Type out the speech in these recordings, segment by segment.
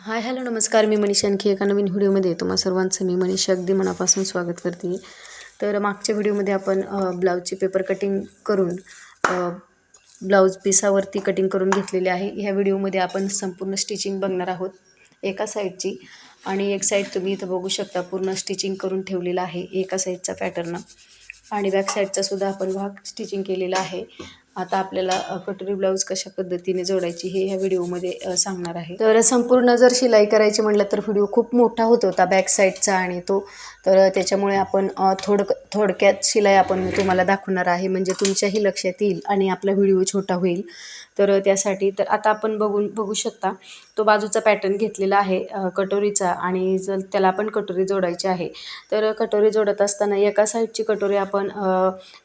Hi hello नमस्कार. मी मनीषा आणखी एका नवीन व्हिडिओमध्ये तुम्हा सर्वांचं मी मनीषा अगदी मनापासून स्वागत करते. तर मागच्या व्हिडिओमध्ये आपण ब्लाऊजची पेपर कटिंग करून ब्लाऊज पिसावरती कटिंग करून घेतलेले आहे. ह्या व्हिडिओमध्ये आपण संपूर्ण स्टिचिंग बघणार आहोत एका साईडची, आणि एक साईड तुम्ही इथं बघू शकता पूर्ण स्टिचिंग करून ठेवलेला आहे एका साईडचा पॅटर्न, आणि बॅक साईडचा सुद्धा आपण भाग स्टिचिंग केलेला आहे. आता आपल्याला कटोरी ब्लाऊज कशा पद्धतीने जोडायची हे ह्या व्हिडिओमध्ये सांगणार आहे. तर संपूर्ण जर शिलाई करायची म्हटलं तर व्हिडिओ खूप मोठा होत होता बॅक साईडचा, आणि तर त्याच्यामुळे आपण थोडक्यात शिलाई आपण मी तुम्हाला दाखवणार आहे, म्हणजे तुमच्याही लक्षात येईल आणि आपला व्हिडिओ छोटा होईल. तर त्यासाठी तर आता आपण बघू शकता तो बाजूचा पॅटर्न घेतलेला आहे कटोरीचा, आणि जर त्याला आपण कटोरी जोडायची आहे. तर कटोरी जोडत असताना एका साईडची कटोरी आपण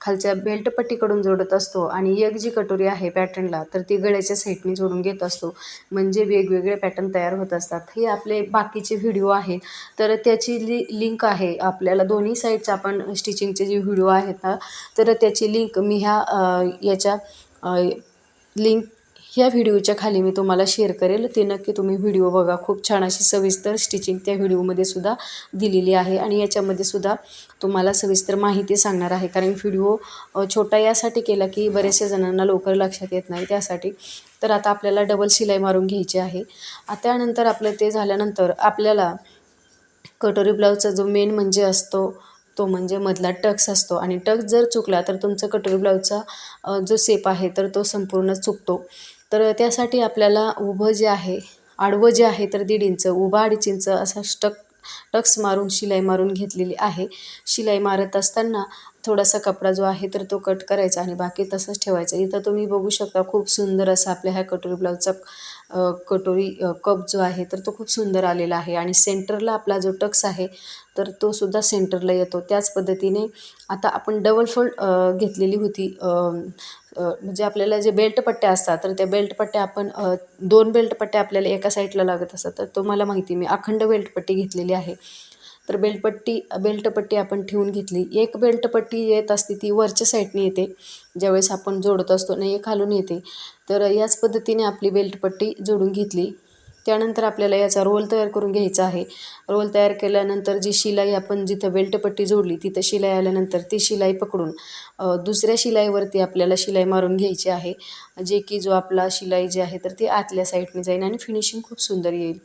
खालच्या बेल्ट पट्टीकडून जोडत असतो, आणि एक जी कटोरी आहे पॅटर्नला तर ती गळ्याच्या साईडने जोडून घेत असतो, म्हणजे वेगवेगळे पॅटर्न तयार होत असतात. हे आपले बाकीचे व्हिडिओ आहेत, तर त्याची लिंक आहे आपल्याला दोन्ही साईडचा आपण स्टिचिंगचे जे व्हिडिओ आहेत ना, तर त्याची लिंक मी याच्या लिंक ह्या व्हिडिओच्या खाली मी तुम्हाला शेअर करेल. ते नक्की तुम्ही व्हिडिओ बघा. खूप छान अशी सविस्तर स्टिचिंग त्या व्हिडिओमध्ये सुद्धा दिलेली आहे, आणि याच्यामध्ये सुद्धा तुम्हाला सविस्तर माहिती सांगणार आहे. कारण व्हिडिओ छोटा यासाठी केला की बरेचशा जणांना लवकर लक्षात येत नाही, त्यासाठी. तर आता आपल्याला डबल शिलाई मारून घ्यायची आहे. त्यानंतर आपलं ते झाल्यानंतर आपल्याला कटोरी ब्लाऊजचा जो मेन म्हणजे असतो तो म्हणजे मधला टक्स असतो, आणि टक्स जर चुकला तर तुमचा कटोरी ब्लाऊजचा जो शेप आहे तर तो संपूर्ण चुकतो. तर त्यासाठी आपल्याला उभं जे आहे, आडवं जे आहे तर 1.5 इंच, उभा 2.5 इंच असा टक्स मारून शिलाई मारून घेतलेली आहे. शिलाई मारत असताना थोडासा कपडा जो आहे तर तो कट करायचा आणि बाकी तसंच ठेवायचा. इथं तुम्ही बघू शकता खूप सुंदर असा आपल्या ह्या कटोरी ब्लाऊजचा कटोरी कप जो आहे तर तो खूप सुंदर आलेला आहे, आणि सेंटरला आपला जो टक्स आहे तर तो सुद्धा सेंटरला येतो. त्याच पद्धतीने आता आपण डबल फोल्ड घेतलेली होती, म्हणजे आपल्याला जे बेल्ट पट्ट्या असतात तर त्या बेल्ट पट्ट्या आपण 2 बेल्ट पट्ट्या आपल्याला एका साईडला लागत असतात. तर तुम्हाला माहिती मी अखंड बेल्ट पट्टी घेतलेली आहे. तर बेल्ट पट्टी आपण ठेवून घेतली. एक बेल्ट पट्टी येत असते ती वरच्या साईडने येते ज्यावेळेस आपण जोडत असतो, आणि एक खालून येते. तर याच पद्धतीने आपली बेल्ट पट्टी जोडून घेतली. त्यानंतर आपल्याला याचा रोल तयार करून घ्यायचा आहे. रोल तयार केल्यानंतर जी शिलाई आपण जिथं बेल्ट पट्टी जोडली तिथं शिलाई आल्यानंतर ती शिलाई पकडून दुसऱ्या शिलाईवरती आपल्याला शिलाई मारून घ्यायची आहे, जे की जो आपला शिलाई जी आहे तर ती आतल्या साईडने जाईल आणि फिनिशिंग खूप सुंदर येईल.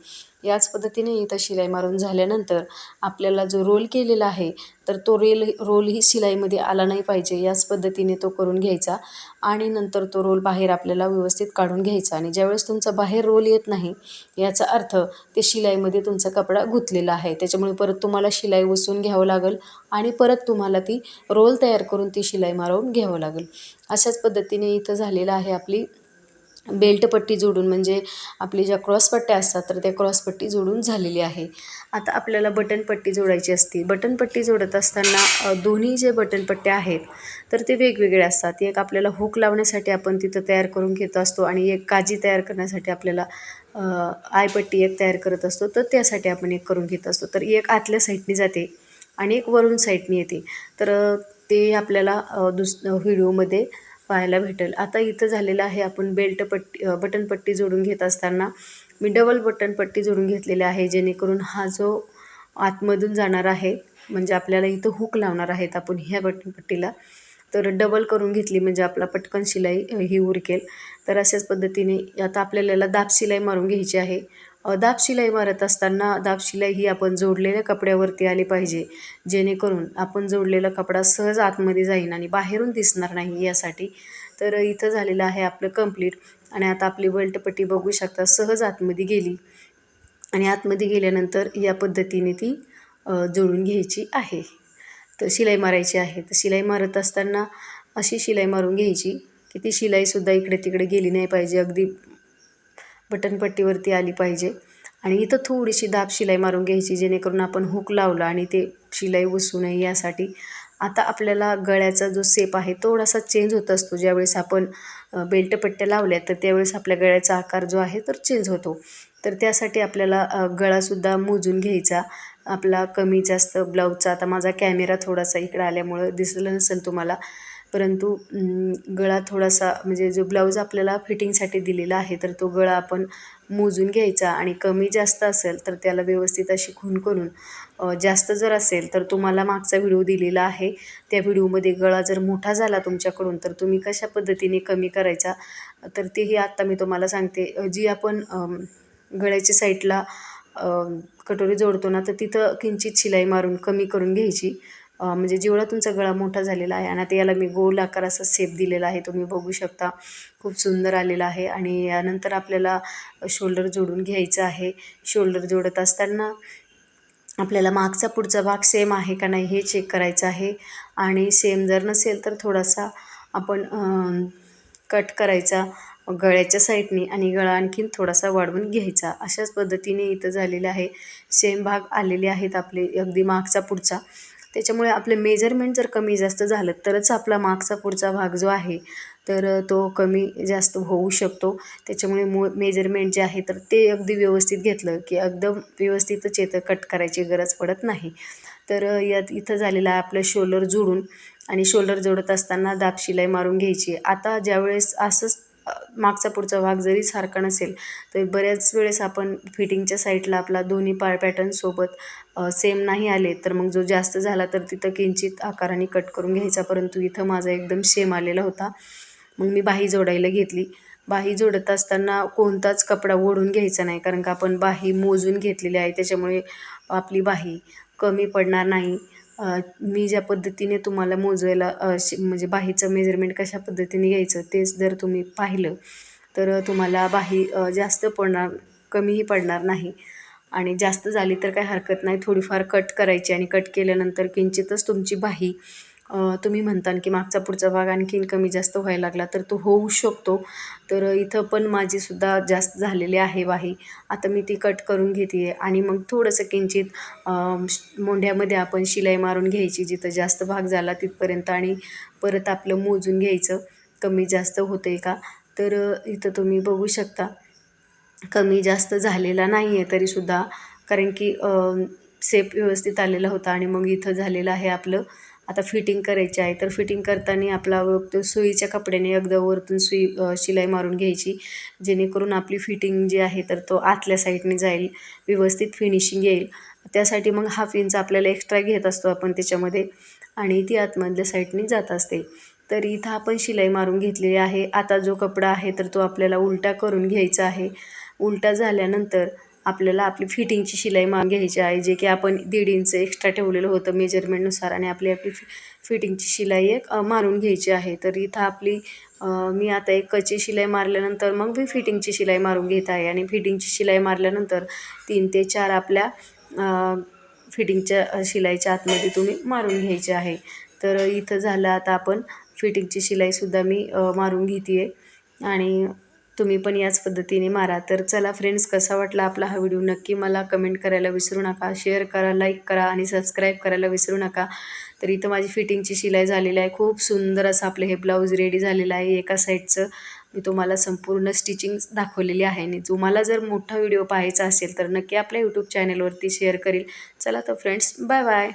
याच पद्धतीने इथं शिलाई मारून झाल्यानंतर आपल्याला जो रोल केलेला आहे तर तो रोल ही शिलाईमध्ये आला नाही पाहिजे, याच पद्धतीने तो करून घ्यायचा, आणि नंतर तो रोल बाहेर आपल्याला व्यवस्थित काढून घ्यायचा. आणि ज्यावेळेस तुमचा बाहेर रोल येत नाही याचा अर्थ ते शिलाईमध्ये तुमचा कपडा गुंतलेला आहे, त्याच्यामुळे परत तुम्हाला शिलाई बसवून घ्यावं लागेल, आणि परत तुम्हाला ती रोल तयार करून ती शिलाई मारून घ्यावं लागेल. अशाच पद्धतीने इथं झालेलं आहे आपली बेल्ट पट्टी जोडून, म्हणजे आपली ज्या क्रॉसपट्ट्या असतात तर त्या क्रॉसपट्टी जोडून झालेली आहे. आता आपल्याला बटन पट्टी जोडायची असते. बटन पट्टी जोडत असताना दोन्ही जे बटन पट्ट्या आहेत तर ते वेगवेगळे असतात. एक आपल्याला हुक लावण्यासाठी आपण तिथं तयार करून घेत असतो, आणि एक काजी तयार करण्यासाठी आपल्याला आयपट्टी एक तयार करत असतो, तर त्यासाठी आपण एक करून घेत असतो. तर एक आतल्या साईडने जाते आणि एक वरून साईडने येते. तर ते आपल्याला व्हिडिओमध्ये पाहायला भेटेल. आता इथं झालेलं आहे आपण बटन पट्टी जोडून घेत असताना मी डबल बटन पट्टी जोडून घेतलेली आहे, जेणेकरून हा जो आतमधून जाणार आहे, म्हणजे आपल्याला इथं हुक लावणार आहेत आपण ह्या बटन पट्टीला, तर डबल करून घेतली म्हणजे आपला पटकन शिलाई ही उरकेल. तर अशाच पद्धतीने आता आपल्याला दाब शिलाई मारून घ्यायची आहे. दाब शिलाई मारत असताना दाब शिलाई ही आपण जोडलेल्या कपड्यावरती आली पाहिजे, जेणेकरून आपण जोडलेला कपडा सहज आतमध्ये जाईल आणि बाहेरून दिसणार नाही यासाठी. तर इथं झालेलं आहे आपलं कंप्लीट, आणि आता आपली बेल्ट पट्टी बघू शकता सहज आतमध्ये गेली, आणि आतमध्ये गेल्यानंतर या पद्धतीने ती जोडून घ्यायची आहे. तर शिलाई मारायची आहे. तर शिलाई मारत असताना अशी शिलाई मारून घ्यायची की ती शिलाईसुद्धा इकडे तिकडे गेली नाही पाहिजे, अगदी बटनपट्टीवरती आली पाहिजे. आणि इथं थोडीशी दाब शिलाई मारून घ्यायची, जेणेकरून आपण हुक लावला आणि ते शिलाई बसू नये यासाठी. आता आपल्याला गळ्याचा जो शेप आहे थोडासा चेंज होत असतो ज्यावेळेस आपण बेल्ट पट्ट्या लावल्या, तर त्यावेळेस आपल्या गळ्याचा आकार जो आहे तर चेंज होतो. तर त्यासाठी आपल्याला गळासुद्धा मोजून घ्यायचा आपला कमी जास्त ब्लाऊजचा. आता माझा कॅमेरा थोडासा इकडे आल्यामुळं दिसलं नसेल तुम्हाला, परंतु गळा थोडासा म्हणजे जो ब्लाऊज आपल्याला फिटिंगसाठी दिलेला आहे तर तो गळा आपण मोजून घ्यायचा आणि कमी जास्त असेल तर त्याला व्यवस्थित अशी खूण करून जास्त जर असेल तर तुम्हाला मागचा व्हिडिओ दिलेला आहे, त्या व्हिडिओमध्ये गळा जर मोठा झाला तुमच्याकडून तर तुम्ही कशा पद्धतीने कमी करायचा तर तेही आत्ता मी तुम्हाला सांगते. जी आपण गळ्याच्या साईडला कटोरी जोडतो ना, तर तिथं किंचित शिलाई मारून कमी करून घ्यायची. म्हणजे जेवढा तुमचा गळा मोठा झालेला आहे आणि आता याला मी गोल आकार असा शेप दिलेला आहे, तुम्ही बघू शकता. खूप सुंदर आलेला आहे. आणि यानंतर आपल्याला शोल्डर जोडून घ्यायचं आहे. शोल्डर जोडत असताना आपल्याला मागचा पुढचा भाग सेम आहे का नाही हे चेक करायचं आहे. आणि सेम जर नसेल तर थोडासा आपण कट करायचा गळ्याच्या साईडनी आणि गळा आणखीन थोडासा वाढवून घ्यायचा. अशाच पद्धतीने इथं झालेले आहे. सेम भाग आलेले आहेत आपले अगदी मागचा पुढचा. त्याच्यामुळे आपले मेजरमेंट जर कमी जास्त झालं तरच आपला मागचा पुढचा भाग जो आहे तर तो कमी जास्त होऊ शकतो. त्याच्यामुळे मेजरमेंट जे आहे तर ते अगदी व्यवस्थित घेतलं की एकदम व्यवस्थितच येतं, कट करायची गरज पडत नाही. तर यात इथं झालेलं आहे आपलं शोल्डर जोडून. आणि शोल्डर जोडत असताना दाब शिलाई मारून घ्यायची. आता ज्यावेळेस असंच मागचा पुढचा भाग जरी सारखा नसेल तर बऱ्याच वेळेस आपण फिटिंगच्या साईडला आपला दोन्ही पॅटर्न सोबत सेम नाही आले तर मग जो जास्त झाला तर तिथं किंचित आकाराने कट करून घ्यायचा. परंतु इथं माझा एकदम सेम आलेला होता. मग मी बाही जोडायला घेतली. बाही जोडत असताना कोणताच कपडा ओढून घ्यायचा नाही, कारण का आपण बाही मोजून घेतलेली आहे, त्याच्यामुळे आपली बाही कमी पडणार नाही. मी ज्या पद्धतीने तुम्हाला मोजायला म्हणजे बाहीचं मेजरमेंट कशा पद्धतीने घ्यायचं तेच जर तुम्ही पाहिलं तर तुम्हाला बाही जास्त पडणार, कमीही पडणार नाही. आणि जास्त झाली तर काही हरकत नाही, थोडीफार कट करायची आणि कट केल्यानंतर किंचितच तुमची बाही तुम्ही म्हणता की मागचा पुढचा भाग आणखीन कमी जास्त व्हायला लागला तर तो होऊ शकतो. तर इथं पण माझीसुद्धा जास्त झालेली आहे बाही. आता मी ती कट करून घेते आहे आणि मग थोडंसं किंचित मोंढ्यामध्ये आपण शिलाई मारून घ्यायची जिथं जास्त भाग झाला तिथपर्यंत आणि परत आपलं मोजून घ्यायचं कमी जास्त होतं आहे का. तर इथं तुम्ही बघू शकता कमी जास्त झालेला नाही आहे तरीसुद्धा, कारण की शेप व्यवस्थित आलेला होता. आणि मग इथं झालेलं आहे आपलं आता फिटिंग करायची आहे. तर फिटिंग करताना आपला तो सुईच्या कपड्याने एकदा वरतून शिलाई मारून घ्यायची, जेणेकरून आपली फिटिंग जी आहे तर तो आतल्या साईडने जाईल, व्यवस्थित फिनिशिंग येईल. त्यासाठी मग 1/2 इंच आपल्याला एक्स्ट्रा घेत असतो आपण त्याच्यामध्ये आणि ती आतमधल्या साईडने जात असते. तर इथं आपण शिलाई मारून घेतलेली आहे. आता जो कपडा आहे तर तो आपल्याला उलटा करून घ्यायचा आहे. उलटा झाल्यानंतर आपल्याला आपली फिटिंगची शिलाई मारून घ्यायची आहे, जे की आपण 1.5 इंच एक्स्ट्रा ठेवलेलं होतं मेजरमेंटनुसार. आणि आपली फिटिंगची शिलाई एक मारून घ्यायची आहे. तर इथं आपली मी आता एक कच्ची शिलाई मारल्यानंतर मग मी फिटिंगची शिलाई मारून घेत आहे. आणि फिटिंगची शिलाई मारल्यानंतर 3 ते 4 आपल्या फिटिंगच्या शिलाईच्या आतमध्ये तुम्ही मारून घ्यायचे आहे. तर इथं झालं. आता आपण फिटिंगची शिलाईसुद्धा मी मारून घेते आहे आणि तुम्ही पण याच पद्धतीने मारा. तर चला फ्रेंड्स, कसा वाटला आपला हा व्हिडिओ नक्की मला कमेंट करायला विसरू नका, शेअर करा, लाईक करा आणि सबस्क्राईब करायला विसरू नका. तर इथं माझी फिटिंगची शिलाई झालेली आहे. खूप सुंदर असं आपलं हे ब्लाऊज रेडी झालेलं आहे. एका साईडचं मी तुम्हाला संपूर्ण स्टिचिंग दाखवलेली आहे. आणि तुम्हाला जर मोठा व्हिडिओ पाहायचा असेल तर नक्की आपल्या यूट्यूब चॅनलवरती शेअर करील. चला तर फ्रेंड्स, बाय बाय.